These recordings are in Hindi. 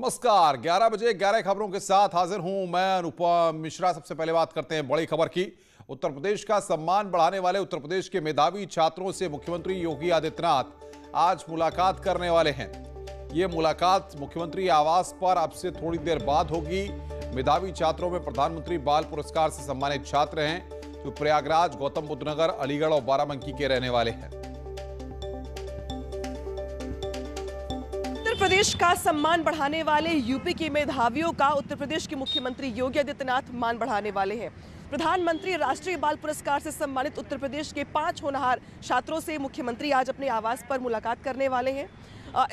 नमस्कार। 11 बजे 11 खबरों के साथ हाजिर हूं मैं अनुपम मिश्रा। सबसे पहले बात करते हैं बड़ी खबर की। उत्तर प्रदेश का सम्मान बढ़ाने वाले उत्तर प्रदेश के मेधावी छात्रों से मुख्यमंत्री योगी आदित्यनाथ आज मुलाकात करने वाले हैं। ये मुलाकात मुख्यमंत्री आवास पर अब से थोड़ी देर बाद होगी। मेधावी छात्रों में प्रधानमंत्री बाल पुरस्कार से सम्मानित छात्र हैं जो प्रयागराज, गौतम बुद्ध नगर, अलीगढ़ और बाराबंकी के रहने वाले हैं। उत्तर प्रदेश का सम्मान बढ़ाने वाले यूपी के मेधावियों का उत्तर प्रदेश के मुख्यमंत्री योगी आदित्यनाथ मान बढ़ाने वाले हैं। प्रधानमंत्री राष्ट्रीय बाल पुरस्कार से सम्मानित उत्तर प्रदेश के 5 होनहार छात्रों से मुख्यमंत्री आज अपने आवास पर मुलाकात करने वाले हैं।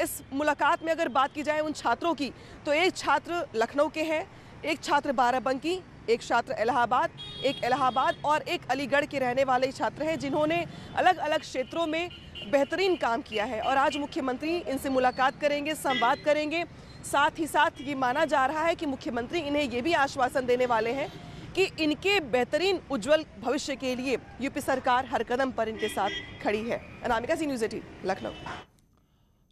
इस मुलाकात में अगर बात की जाए उन छात्रों की, तो एक छात्र लखनऊ के हैं, एक छात्र बाराबंकी, एक छात्र इलाहाबाद और एक अलीगढ़ के रहने वाले छात्र हैं जिन्होंने अलग अलग क्षेत्रों में बेहतरीन काम किया है। और आज मुख्यमंत्री इनसे मुलाकात करेंगे, संवाद करेंगे। साथ ही साथ ये माना जा रहा है कि मुख्यमंत्री इन्हें ये भी आश्वासन देने वाले हैं कि इनके बेहतरीन उज्जवल भविष्य के लिए यूपी सरकार हर कदम पर इनके साथ खड़ी है। अनामिका, सी न्यूज़ 18 लखनऊ।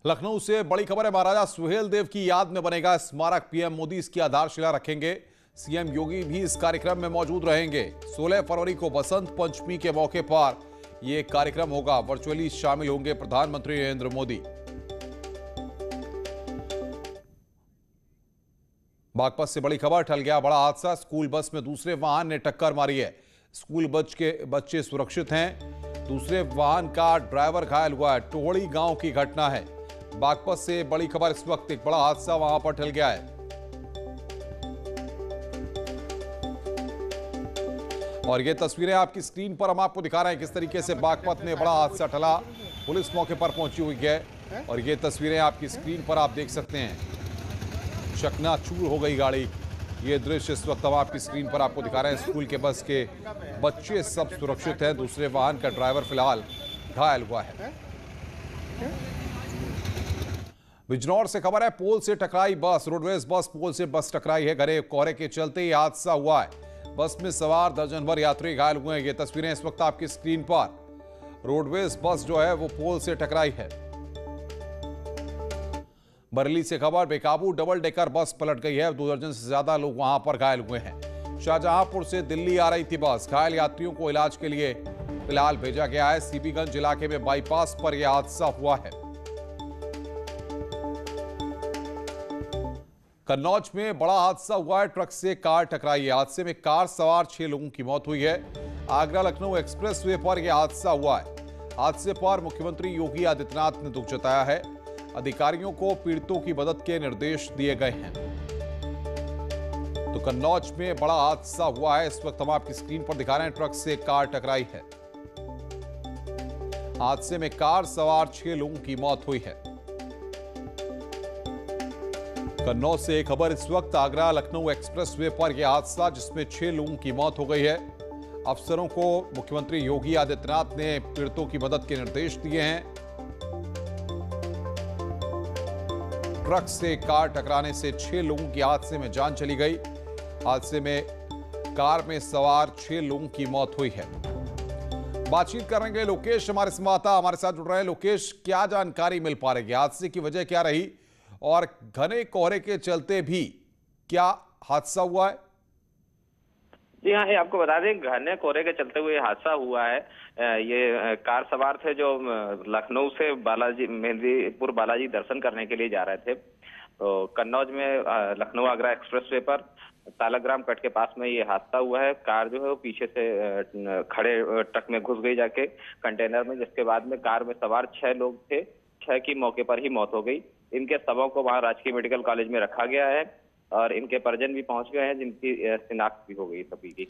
लखनऊ से बड़ी खबर है। महाराजा सुहेलदेव की याद में बनेगा स्मारक। पीएम मोदी इसकी आधारशिला रखेंगे। सीएम योगी भी इस कार्यक्रम में मौजूद रहेंगे। 16 फरवरी को बसंत पंचमी के मौके पर यह कार्यक्रम होगा। वर्चुअली शामिल होंगे प्रधानमंत्री नरेंद्र मोदी। बागपत से बड़ी खबर, टल गया बड़ा हादसा। स्कूल बस में दूसरे वाहन ने टक्कर मारी है। स्कूल बस के बच्चे सुरक्षित हैं, दूसरे वाहन का ड्राइवर घायल हुआ है। टोहड़ी गांव की घटना है। बागपत से बड़ी खबर, इस वक्त एक बड़ा हादसा वहां पर टल गया है। और ये तस्वीरें आपकी स्क्रीन पर हम आपको दिखा रहे हैं किस तरीके से बागपत में बड़ा हादसा टला। पुलिस मौके पर पहुंची हुई है और ये तस्वीरें आपकी स्क्रीन पर आप देख सकते हैं। चकनाचूर हो गई गाड़ी। ये दृश्य इस वक्त हम आपकी स्क्रीन पर आपको दिखा रहे हैं। स्कूल के बस के बच्चे सब सुरक्षित हैं, दूसरे वाहन का ड्राइवर फिलहाल घायल हुआ है। बिजनौर से खबर है, पोल से टकराई बस। रोडवेज बस पोल से बस टकराई है। घने कोहरे के चलते ही हादसा हुआ है। बस में सवार दर्जन भर यात्री घायल हुए हैं। ये तस्वीरें इस वक्त आपकी स्क्रीन पर। रोडवेज बस जो है वो पोल से टकराई है। बरेली से खबर, बेकाबू डबल डेकर बस पलट गई है। 2 दर्जन से ज्यादा लोग वहां पर घायल हुए हैं। शाहजहांपुर से दिल्ली आ रही थी बस। घायल यात्रियों को इलाज के लिए फिलहाल भेजा गया है। सीपीगंज इलाके में बाईपास पर यह हादसा हुआ है। कन्नौज में बड़ा हादसा हुआ है। ट्रक से कार टकराई है। हादसे में कार सवार 6 लोगों की मौत हुई है। आगरा लखनऊ एक्सप्रेसवे पर यह हादसा हुआ है। हादसे पर मुख्यमंत्री योगी आदित्यनाथ ने दुख जताया है। अधिकारियों को पीड़ितों की मदद के निर्देश दिए गए हैं। तो कन्नौज में बड़ा हादसा हुआ है। इस वक्त हम आपकी स्क्रीन पर दिखा रहे हैं, ट्रक से कार टकराई है। हादसे में कार सवार 6 लोगों की मौत हुई है। कन्नौज से एक खबर इस वक्त, आगरा लखनऊ एक्सप्रेसवे पर यह हादसा जिसमें 6 लोगों की मौत हो गई है। अफसरों को मुख्यमंत्री योगी आदित्यनाथ ने पीड़ितों की मदद के निर्देश दिए हैं। ट्रक से कार टकराने से 6 लोगों की हादसे में जान चली गई। हादसे में कार में सवार 6 लोगों की मौत हुई है। बातचीत करेंगे लोकेश, हमारे संवाददाता हमारे साथ जुड़ रहे हैं। लोकेश, क्या जानकारी मिल पा रही है? हादसे की वजह क्या रही और घने कोहरे के चलते भी क्या हादसा हुआ है? जी हाँ, ये आपको बता दें, घने कोहरे के चलते हुए हादसा हुआ है। ये कार सवार थे जो लखनऊ से मेहंदीपुर बालाजी दर्शन करने के लिए जा रहे थे। तो कन्नौज में लखनऊ आगरा एक्सप्रेसवे पर तालाग्राम कट के पास में ये हादसा हुआ है। कार जो है वो पीछे से खड़े ट्रक में घुस गई जाके कंटेनर में, जिसके बाद में कार में सवार 6 लोग थे। 6 की मौके पर ही मौत हो गई। इनके शवों को वहां राजकीय मेडिकल कॉलेज में रखा गया है और इनके परिजन भी पहुंच गए हैं जिनकी शिनाख्त भी हो गई सभी की।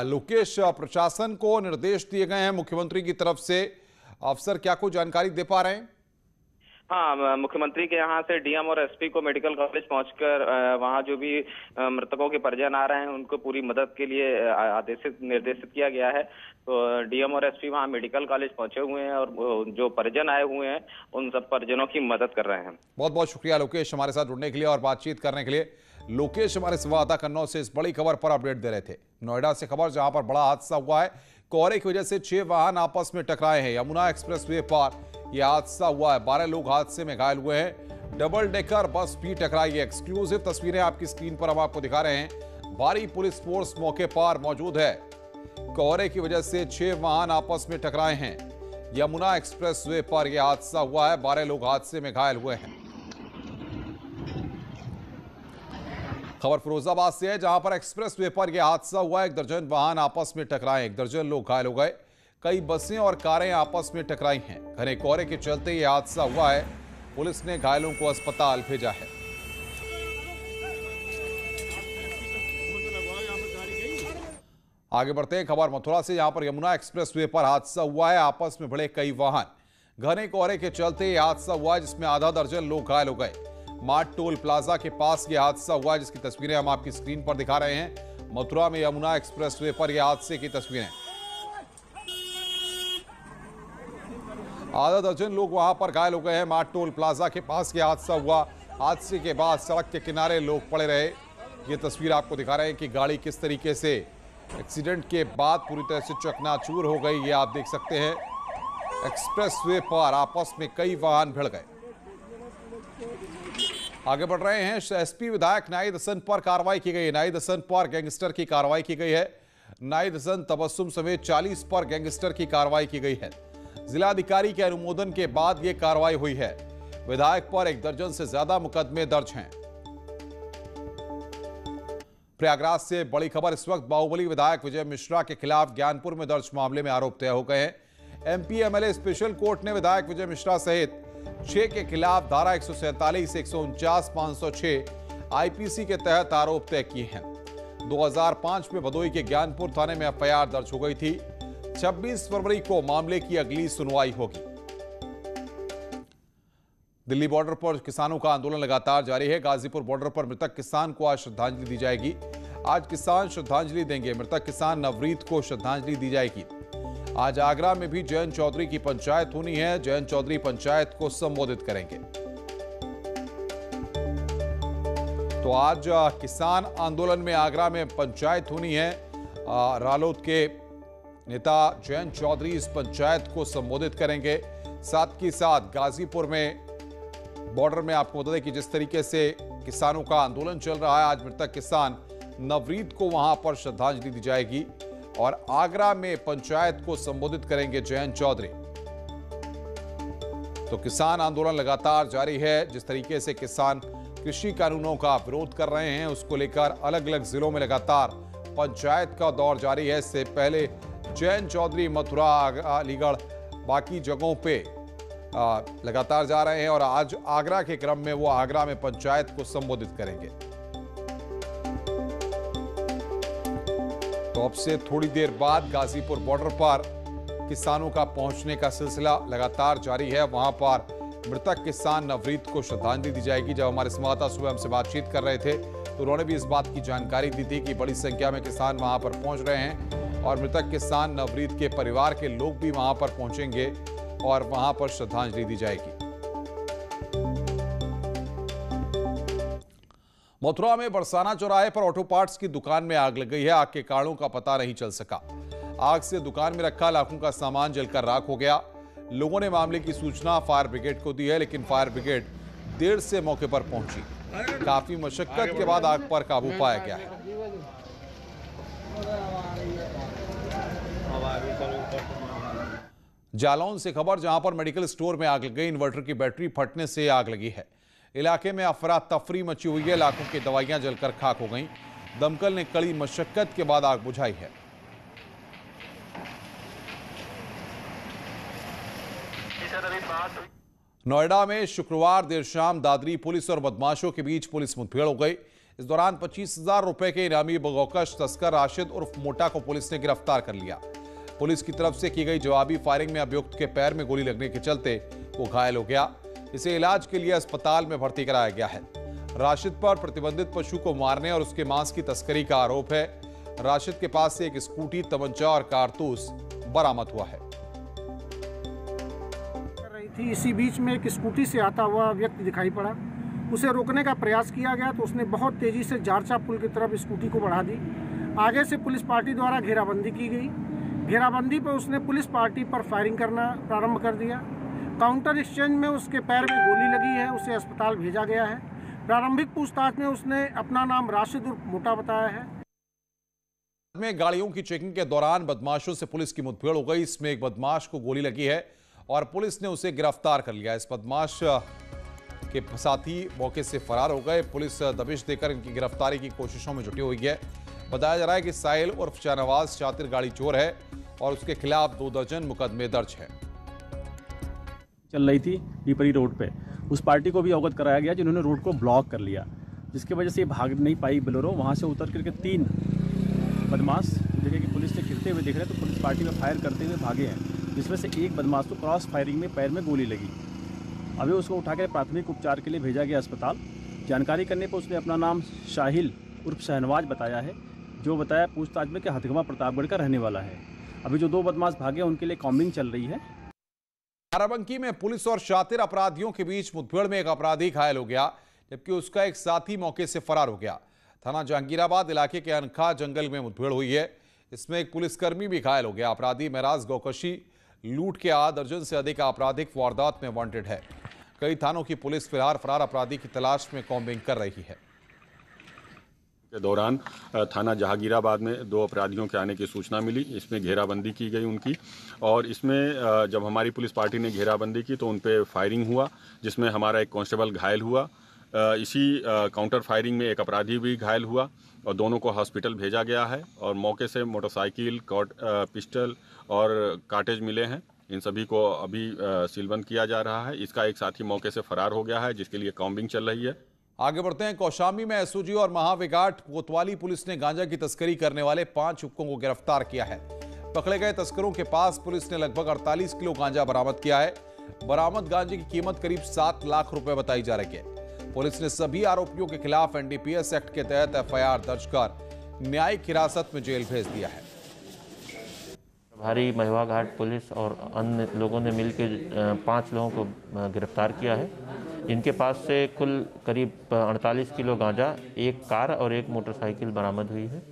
लोकेश, प्रशासन को निर्देश दिए गए हैं मुख्यमंत्री की तरफ से। अफसर क्या कोई जानकारी दे पा रहे हैं? हाँ, मुख्यमंत्री के यहाँ से डीएम और एसपी को मेडिकल कॉलेज पहुंचकर वहाँ जो भी मृतकों के परिजन आ रहे हैं उनको पूरी मदद के लिए निर्देशित किया गया है। तो डीएम और एसपी वहाँ मेडिकल कॉलेज पहुंचे हुए हैं और जो परिजन आए हुए हैं उन सब परिजनों की मदद कर रहे हैं। बहुत बहुत शुक्रिया लोकेश, हमारे साथ जुड़ने के लिए और बातचीत करने के लिए। लोकेश हमारे संवाददाता कन्नौज से इस बड़ी खबर पर अपडेट दे रहे थे। नोएडा से खबर, जहां पर बड़ा हादसा हुआ है। कोहरे की वजह से 6 वाहन आपस में टकराए हैं। यमुना एक्सप्रेसवे पर यह हादसा हुआ है। 12 लोग हादसे में घायल हुए हैं। डबल डेकर बस भी टकराई है। एक्सक्लूसिव तस्वीरें आपकी स्क्रीन पर हम आपको दिखा रहे हैं। भारी पुलिस फोर्स मौके पर मौजूद है। कोहरे की वजह से 6 वाहन आपस में टकराए हैं। यमुना एक्सप्रेसवे पर यह हादसा हुआ है। 12 लोग हादसे में घायल हुए हैं। खबर फिरोजाबाद से है, जहां पर एक्सप्रेसवे पर यह हादसा हुआ। 1 दर्जन वाहन आपस में टकराए। 1 दर्जन लोग घायल हो गए। कई बसें और कारें आपस में टकराई हैं। घने कोहरे के चलते यह हादसा हुआ है। पुलिस ने घायलों को अस्पताल भेजा है। आगे बढ़ते हैं, खबर मथुरा से, जहां पर यमुना एक्सप्रेसवे पर हादसा हुआ है। आपस में भिड़े कई वाहन। घने कोहरे के चलते यह हादसा हुआ है, जिसमें आधा दर्जन लोग घायल हो गए। मार्ट टोल प्लाजा के पास यह हादसा हुआ है, जिसकी तस्वीरें हम आपकी स्क्रीन पर दिखा रहे हैं। मथुरा में यमुना एक्सप्रेसवे पर यह हादसे की तस्वीरें। आधा दर्जन लोग वहां पर घायल हो गए हैं। मार्ट टोल प्लाजा के पास यह हादसा हुआ। हादसे के बाद सड़क के किनारे लोग पड़े रहे। ये तस्वीर आपको दिखा रहे हैं कि गाड़ी किस तरीके से एक्सीडेंट के बाद पूरी तरह से चकनाचूर हो गई। ये आप देख सकते हैं। एक्सप्रेसवे पर आपस में कई वाहन भिड़ गए। आगे बढ़ रहे हैं, एसपी विधायक नाहिद हसन पर कार्रवाई की गई है। नाहिद हसन पर गैंगस्टर की कार्रवाई की गई है। नाहिद हसन, तबस्सुम समेत 40 पर गैंगस्टर की कार्रवाई की गई है। जिलाधिकारी के अनुमोदन के बाद यह कार्रवाई हुई है। विधायक पर 1 दर्जन से ज्यादा मुकदमे दर्ज हैं। प्रयागराज से बड़ी खबर, इस वक्त बाहुबली विधायक विजय मिश्रा के खिलाफ ज्ञानपुर में दर्ज मामले में आरोप तय हो गए हैं। एमपी एमएलए स्पेशल कोर्ट ने विधायक विजय मिश्रा सहित 6 के खिलाफ धारा 147, 149, 506 आईपीसी के तहत आरोप तय किए हैं। 2005 में भदोही के ज्ञानपुर थाने में एफआईआर दर्ज हो गई थी। 26 फरवरी को मामले की अगली सुनवाई होगी। दिल्ली बॉर्डर पर किसानों का आंदोलन लगातार जारी है। गाजीपुर बॉर्डर पर मृतक किसान को आज श्रद्धांजलि दी जाएगी। आज किसान श्रद्धांजलि देंगे। मृतक किसान नवरीत को श्रद्धांजलि दी जाएगी। आज आगरा में भी जयंत चौधरी की पंचायत होनी है। जयंत चौधरी पंचायत को संबोधित करेंगे। तो आज किसान आंदोलन में आगरा में पंचायत होनी है। रालोद के नेता जयंत चौधरी इस पंचायत को संबोधित करेंगे। साथ ही साथ गाजीपुर में बॉर्डर में आपको बता दें कि जिस तरीके से किसानों का आंदोलन चल रहा है, आज मृतक किसान नवरीत को वहां पर श्रद्धांजलि दी जाएगी। और आगरा में पंचायत को संबोधित करेंगे जयंत चौधरी। तो किसान आंदोलन लगातार जारी है। जिस तरीके से किसान कृषि कानूनों का विरोध कर रहे हैं, उसको लेकर अलग अलग जिलों में लगातार पंचायत का दौर जारी है। इससे पहले जयंत चौधरी मथुरा, अलीगढ़, बाकी जगहों पे लगातार जा रहे हैं और आज आगरा के क्रम में वो आगरा में पंचायत को संबोधित करेंगे। तो अब से थोड़ी देर बाद गाजीपुर बॉर्डर पर किसानों का पहुंचने का सिलसिला लगातार जारी है। वहां पर मृतक किसान नवरीत को श्रद्धांजलि दी जाएगी। जब हमारे संवाददाता सुबह हमसे बातचीत कर रहे थे, तो उन्होंने भी इस बात की जानकारी दी थी कि बड़ी संख्या में किसान वहां पर पहुंच रहे हैं और मृतक किसान नवरीत के परिवार के लोग भी वहां पर पहुंचेंगे और वहां पर श्रद्धांजलि दी जाएगी। मथुरा में बरसाना चौराहे पर ऑटो पार्ट्स की दुकान में आग लग गई है। आग के कारणों का पता नहीं चल सका। आग से दुकान में रखा लाखों का सामान जलकर राख हो गया। लोगों ने मामले की सूचना फायर ब्रिगेड को दी है, लेकिन फायर ब्रिगेड देर से मौके पर पहुंची। काफी मशक्कत के बाद आग पर काबू पाया गया है। जालौन से खबर, जहां पर मेडिकल स्टोर में आग लग गई। इन्वर्टर की बैटरी फटने से आग लगी है। इलाके में अफरा तफरी मची हुई है। लाखों की दवाइयां जलकर खाक हो गईं। दमकल ने कड़ी मशक्कत के बाद आग बुझाई है। नोएडा में शुक्रवार देर शाम दादरी पुलिस और बदमाशों के बीच पुलिस मुठभेड़ हो गई। इस दौरान 25,000 रुपए के इनामी बगौकश तस्कर राशिद उर्फ मोटा को पुलिस ने गिरफ्तार कर लिया। पुलिस की तरफ से की गई जवाबी फायरिंग में अभियुक्त के पैर में गोली लगने के चलते वो घायल हो गया। इसे इलाज के लिए अस्पताल में भर्ती कराया गया है। राशिद पर प्रतिबंधित पशु को मारने और उसके मांस की तस्करी का आरोप है। राशिद के पास से एक स्कूटी, तमंचा और कारतूस बरामद हुआ है। इसी बीच में एक स्कूटी से आता हुआ व्यक्ति दिखाई पड़ा उसे रोकने का प्रयास किया गया तो उसने बहुत तेज़ी से जारचा पुल की तरफ स्कूटी को बढ़ा दी। आगे से पुलिस पार्टी द्वारा घेराबंदी की गई। घेराबंदी पर उसने पुलिस पार्टी पर फायरिंग करना प्रारंभ कर दिया। काउंटर एक्सचेंज में उसके पैर में गोली लगी है, उसे अस्पताल भेजा गया है। प्रारंभिक पूछताछ में उसने अपना नाम राशिद उर्फ मोटा बताया है। में गाड़ियों की चेकिंग के दौरान बदमाशों से पुलिस की मुठभेड़ हो गई। इसमें एक बदमाश को गोली लगी है और पुलिस ने उसे गिरफ्तार कर लिया। इस बदमाश के साथी मौके से फरार हो गए। पुलिस दबिश देकर इनकी गिरफ्तारी की कोशिशों में जुटी हुई है। बताया जा रहा है कि साहिल उर्फ शाहनवाज शातिर गाड़ी चोर है और उसके खिलाफ 2 दर्जन मुकदमे दर्ज है। चल रही थी पीपरी रोड पे, उस पार्टी को भी अवगत कराया गया जिन्होंने रोड को ब्लॉक कर लिया, जिसकी वजह से ये भाग नहीं पाई बोलेरो। वहाँ से उतर करके 3 बदमाश जगह की पुलिस से गिरते हुए देख रहे हैं तो पुलिस पार्टी में फायर करते हुए भागे हैं, जिसमें से एक बदमाश को क्रॉस फायरिंग में पैर में गोली लगी। अभी उसको उठाकर प्राथमिक उपचार के लिए भेजा गया अस्पताल। जानकारी करने पर उसने अपना नाम साहिल उर्फ शाहनवाज बताया है, जो बताया पूछताछ में कि हथगमा प्रतापगढ़ का रहने वाला है। अभी जो 2 बदमाश भागे उनके लिए कॉम्बिंग चल रही है। बाराबंकी में पुलिस और शातिर अपराधियों के बीच मुठभेड़ में एक अपराधी घायल हो गया, जबकि उसका एक साथी मौके से फरार हो गया। थाना जहांगीराबाद इलाके के अनखा जंगल में मुठभेड़ हुई है। इसमें एक पुलिसकर्मी भी घायल हो गया। अपराधी महराज गौकशी लूट के 8 दर्जन से अधिक आपराधिक वारदात में वांटेड है। कई थानों की पुलिस फिलहाल फरार अपराधी की तलाश में कॉम्बिंग कर रही है। के दौरान थाना जहांगीराबाद में 2 अपराधियों के आने की सूचना मिली। इसमें घेराबंदी की गई उनकी, और इसमें जब हमारी पुलिस पार्टी ने घेराबंदी की तो उन पे फायरिंग हुआ, जिसमें हमारा एक कांस्टेबल घायल हुआ। इसी काउंटर फायरिंग में एक अपराधी भी घायल हुआ और दोनों को हॉस्पिटल भेजा गया है। और मौके से मोटरसाइकिल, पिस्टल और कार्टेज मिले हैं। इन सभी को अभी सीलबंद किया जा रहा है। इसका एक साथी मौके से फरार हो गया है, जिसके लिए कॉम्बिंग चल रही है। आगे बढ़ते हैं। कौशाम्बी में एसओजी और महाविघाट कोतवाली पुलिस ने गांजा की तस्करी करने वाले 5 युवकों को गिरफ्तार किया है। पकड़े गए तस्करों के पास पुलिस ने लगभग 48 किलो गांजा बरामद किया है। बरामद गांजे की कीमत करीब 7 लाख रुपए बताई जा रही है। पुलिस ने सभी आरोपियों के खिलाफ एनडीपीएस एक्ट के तहत एफआईआर दर्ज कर न्यायिक हिरासत में जेल भेज दिया है। प्रभारी महिवा घाट पुलिस और अन्य लोगों ने मिलकर 5 लोगों को गिरफ्तार किया है। इनके पास से कुल करीब 48 किलो गांजा, 1 कार और 1 मोटरसाइकिल बरामद हुई है।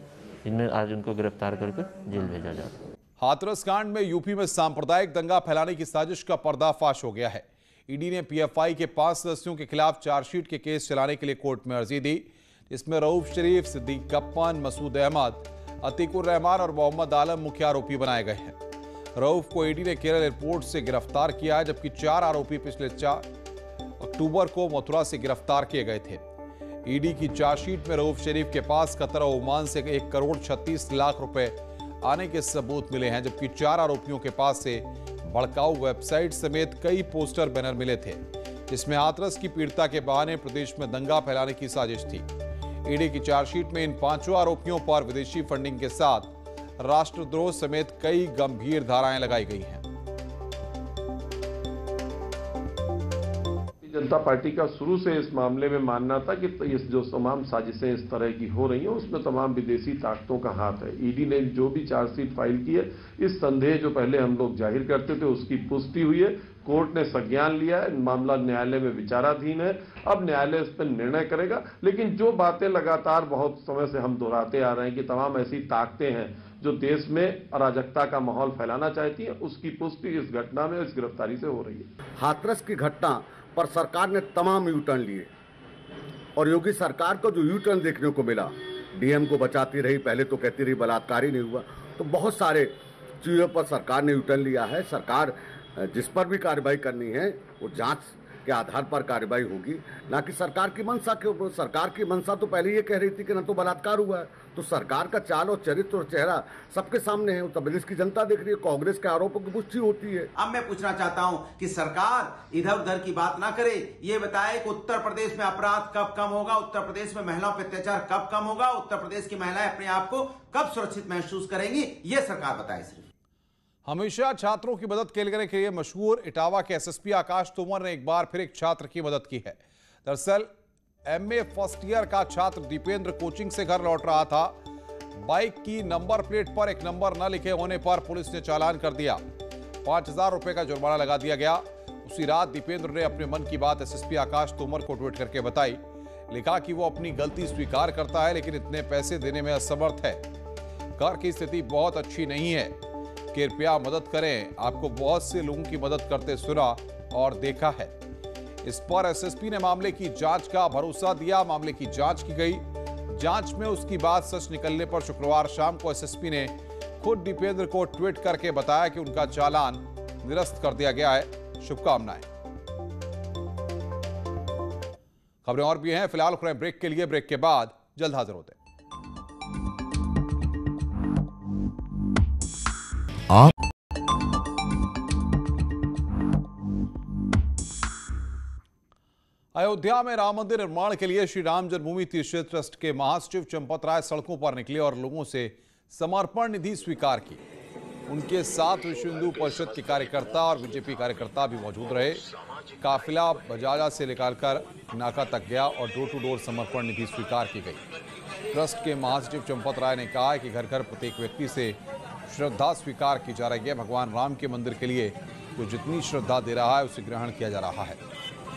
इनमें आज उनको गिरफ्तार करके जेल भेजा जा रहा है। हाथरस कांड में यूपी में सांप्रदायिक दंगा फैलाने की साजिश का पर्दाफाश हो गया है। ईडी ने पीएफआई के 5 सदस्यों के खिलाफ चार्जशीट के केस चलाने के लिए कोर्ट में अर्जी दी, जिसमें रऊफ शरीफ, सिद्दीक कप्पन, मसूद अहमद, अतीकुर रहमान और मोहम्मद आलम मुख्य आरोपी बनाए गए हैं। रऊफ को ईडी ने केरल एयरपोर्ट से गिरफ्तार किया है, जबकि 4 आरोपी पिछले 4 अक्टूबर को मथुरा से गिरफ्तार किए गए थे। ईडी की चार्जशीट में रऊफ शरीफ के पास कतर और ओमान से 1 करोड़ 36 लाख रुपए आने के सबूत मिले हैं, जबकि 4 आरोपियों के पास से भड़काऊ वेबसाइट समेत कई पोस्टर बैनर मिले थे, जिसमें हाथरस की पीड़िता के बहाने प्रदेश में दंगा फैलाने की साजिश थी। ईडी की चार्जशीट में इन 5 आरोपियों पर विदेशी फंडिंग के साथ राष्ट्रद्रोह समेत कई गंभीर धाराएं लगाई गई हैं। जनता पार्टी का शुरू से इस मामले में मानना था कि इस जो तमाम साजिशें इस तरह की हो रही हैं उसमें तमाम विदेशी ताकतों का हाथ है। ईडी ने जो भी चार्जशीट फाइल की है, इस संदेह जो पहले हम लोग जाहिर करते थे उसकी पुष्टि हुई है। कोर्ट ने संज्ञान लिया है, मामला न्यायालय में विचाराधीन है। अब न्यायालय इस पर निर्णय करेगा। लेकिन जो बातें लगातार बहुत समय से हम दोहराते आ रहे हैं कि तमाम ऐसी ताकतें हैं जो देश में अराजकता का माहौल फैलाना चाहती है, उसकी पुष्टि इस घटना में, इस गिरफ्तारी से हो रही है। हाथरस की घटना पर सरकार ने तमाम यू टर्न लिए और योगी सरकार को जो यू टर्न देखने को मिला, डीएम को बचाती रही, पहले तो कहती रही बलात्कार ही नहीं हुआ, तो बहुत सारे चीज़ों पर सरकार ने यू टर्न लिया है। सरकार जिस पर भी कार्रवाई करनी है वो जांच के आधार पर कार्रवाई होगी, ना कि सरकार की मंशा के ऊपर। सरकार की मंशा तो पहले ये कह रही थी कि न तो बलात्कार हुआ है, तो सरकार का चाल और चरित्र और चेहरा सबके सामने है। उत्तर प्रदेश की जनता देख रही है, कांग्रेस के आरोपों की पुष्टि होती है। अब मैं पूछना चाहता हूं कि सरकार इधर उधर की बात ना करे, ये बताए कि उत्तर प्रदेश में अपराध कब कम होगा, उत्तर प्रदेश में महिलाओं पर अत्याचार कब कम होगा, उत्तर प्रदेश की महिलाएं अपने आप को कब सुरक्षित महसूस करेंगी, ये सरकार बताए। सिर्फ हमेशा छात्रों की मदद करने के लिए मशहूर इटावा के एसएसपी आकाश तोमर ने एक बार फिर एक छात्र की मदद की है। दरअसल एमए फर्स्ट ईयर का छात्र दीपेंद्र कोचिंग से घर लौट रहा था। बाइक की नंबर प्लेट पर एक नंबर न लिखे होने पर पुलिस ने चालान कर दिया। 5000 रुपए का जुर्माना लगा दिया गया। उसी रात दीपेंद्र ने अपने मन की बात एसएसपी आकाश तोमर को ट्वीट करके बताई। लिखा कि वो अपनी गलती स्वीकार करता है लेकिन इतने पैसे देने में असमर्थ है। घर की स्थिति बहुत अच्छी नहीं है, कृपया मदद करें। आपको बहुत से लोगों की मदद करते सुना और देखा है। इस पर एसएसपी ने मामले की जांच का भरोसा दिया। मामले की जांच की गई। जांच में उसकी बात सच निकलने पर शुक्रवार शाम को एसएसपी ने खुद दीपेंद्र को ट्वीट करके बताया कि उनका चालान निरस्त कर दिया गया है। शुभकामनाएं। खबरें और भी हैं, फिलहाल क्राइम ब्रेक के लिए। ब्रेक के बाद जल्द हाजिर होते हैं। अयोध्या में राम मंदिर निर्माण के लिए श्री राम जन्मभूमि तीर्थ ट्रस्ट के महासचिव चंपत राय सड़कों पर निकले और लोगों से समर्पण निधि स्वीकार की। उनके साथ विश्व हिंदू परिषद के कार्यकर्ता और बीजेपी कार्यकर्ता भी मौजूद रहे। काफिला बजाजा से निकालकर नाका तक गया और डोर टू डोर समर्पण निधि स्वीकार की गई। ट्रस्ट के महासचिव चंपत राय ने कहा कि घर घर प्रत्येक व्यक्ति से श्रद्धा स्वीकार की जा रही है। भगवान राम के मंदिर के लिए जो जितनी श्रद्धा दे रहा है उसे ग्रहण किया जा रहा है।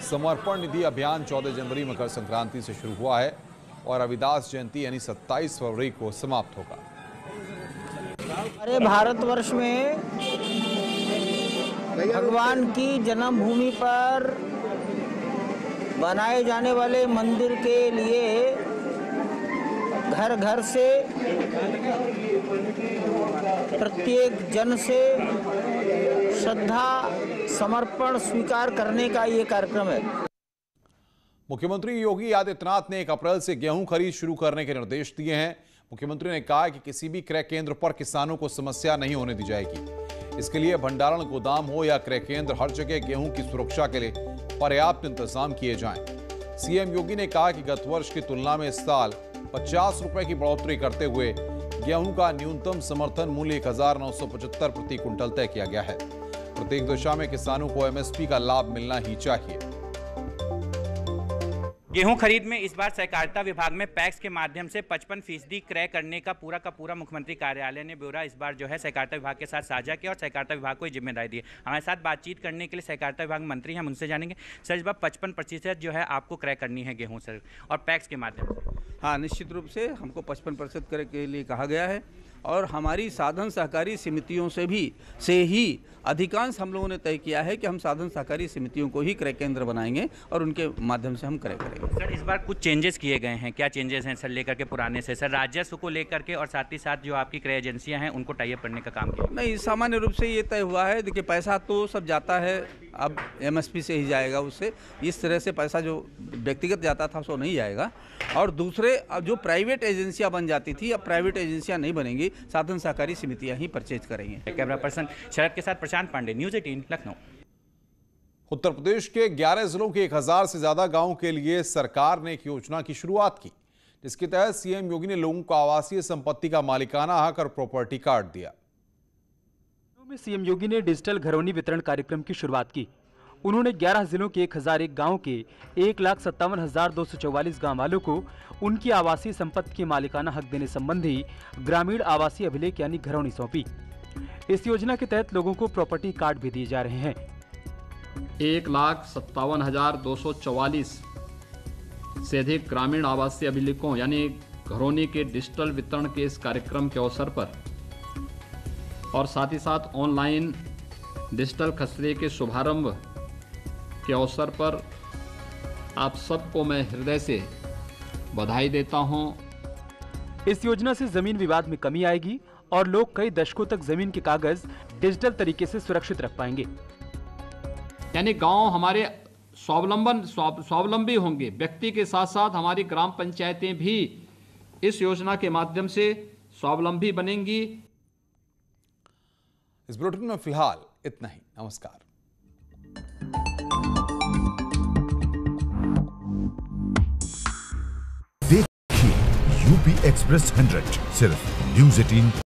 समर्पण निधि अभियान 14 जनवरी मकर संक्रांति से शुरू हुआ है और रविदास जयंती यानी 27 फरवरी को समाप्त होगा। हमारे भारतवर्ष में भगवान की जन्मभूमि पर बनाए जाने वाले मंदिर के लिए घर घर से प्रत्येक जन से श्रद्धा समर्पण स्वीकार करने का ये कार्यक्रम है। मुख्यमंत्री योगी आदित्यनाथ ने 1 अप्रैल से गेहूं खरीद शुरू करने के निर्देश दिए हैं। मुख्यमंत्री ने कहा कि किसी भी क्रय केंद्र पर किसानों को समस्या नहीं होने दी जाएगी। इसके लिए भंडारण गोदाम हो या क्रय केंद्र, हर जगह गेहूं की सुरक्षा के लिए पर्याप्त इंतजाम किए जाएं। सीएम योगी ने कहा कि गत वर्ष की तुलना में इस साल 50 रुपए की बढ़ोतरी करते हुए गेहूं का न्यूनतम समर्थन मूल्य 1975 प्रति क्विंटल तय किया गया है। प्रत्येक दशा में किसानों को एमएसपी का लाभ मिलना ही चाहिए। गेहूं खरीद में इस बार सहकारिता विभाग में पैक्स के माध्यम से 55% क्रय करने का पूरा मुख्यमंत्री कार्यालय ने ब्यौरा इस बार जो है सहकारिता विभाग के साथ साझा किया और सहकारिता विभाग को जिम्मेदारी दी। हमारे साथ बातचीत करने के लिए सहकारिता विभाग मंत्री हैं, हम उनसे जानेंगे। सर, इस बार 55% जो है आपको क्रय करनी है गेहूँ सर, और पैक्स के माध्यम से। हाँ, निश्चित रूप से हमको 55% क्रय के लिए कहा गया है और हमारी साधन सहकारी समितियों से ही अधिकांश हम लोगों ने तय किया है कि हम साधन सहकारी समितियों को ही क्रय केंद्र बनाएंगे और उनके माध्यम से हम क्रय करेंगे। सर, इस बार कुछ चेंजेस किए गए हैं, क्या चेंजेस हैं सर लेकर के पुराने से? सर, राजस्व को लेकर के और साथ ही साथ जो आपकी क्रय एजेंसियां हैं उनको टाई अप करने का काम किया? नहीं, सामान्य रूप से ये तय हुआ है। देखिए, पैसा तो सब जाता है, अब एमएसपी से ही जाएगा। उससे इस तरह से पैसा जो व्यक्तिगत जाता था सो नहीं जाएगा। और दूसरे, अब जो प्राइवेट एजेंसियां बन जाती थी, अब प्राइवेट एजेंसियां नहीं बनेंगी, साधन सहकारी समितियां ही परचेज करेंगे। कैमरा पर्सन शरद के साथ प्रशांत पांडे, न्यूज़ 18 लखनऊ। उत्तर प्रदेश के 11 जिलों के 1000 से ज्यादा गांवों के लिए सरकार ने एक योजना की शुरुआत की, जिसके तहत सीएम योगी ने लोगों को आवासीय संपत्ति का मालिकाना हक और प्रॉपर्टी कार्ड दिया। सीएम योगी ने डिजिटल घरौनी वितरण कार्यक्रम की शुरुआत की। उन्होंने 11 जिलों के 1001 गांव के 1,57,244 गांव वालों को उनकी आवासीय संपत्ति की मालिकाना हक देने संबंधी ग्रामीण आवासीय अभिलेख यानी घरौनी सौंपी। इस योजना के तहत लोगों को प्रॉपर्टी कार्ड भी दिए जा रहे हैं। 1,57,244 से अधिक ग्रामीण आवासीय अभिलेखों यानी घरौनी के डिजिटल वितरण के इस कार्यक्रम के अवसर पर और साथ ही साथ ऑनलाइन डिजिटल खसरे के शुभारंभ के अवसर पर आप सबको मैं हृदय से बधाई देता हूं। इस योजना से जमीन विवाद में कमी आएगी और लोग कई दशकों तक जमीन के कागज डिजिटल तरीके से सुरक्षित रख पाएंगे। यानी गांव हमारे स्वावलंबी होंगे। व्यक्ति के साथ साथ हमारी ग्राम पंचायतें भी इस योजना के माध्यम से स्वावलंबी बनेंगी। इस बुलेटिन में फिलहाल इतना ही। नमस्कार। देखिए यूपी एक्सप्रेस 100 सिर्फ न्यूज़ 18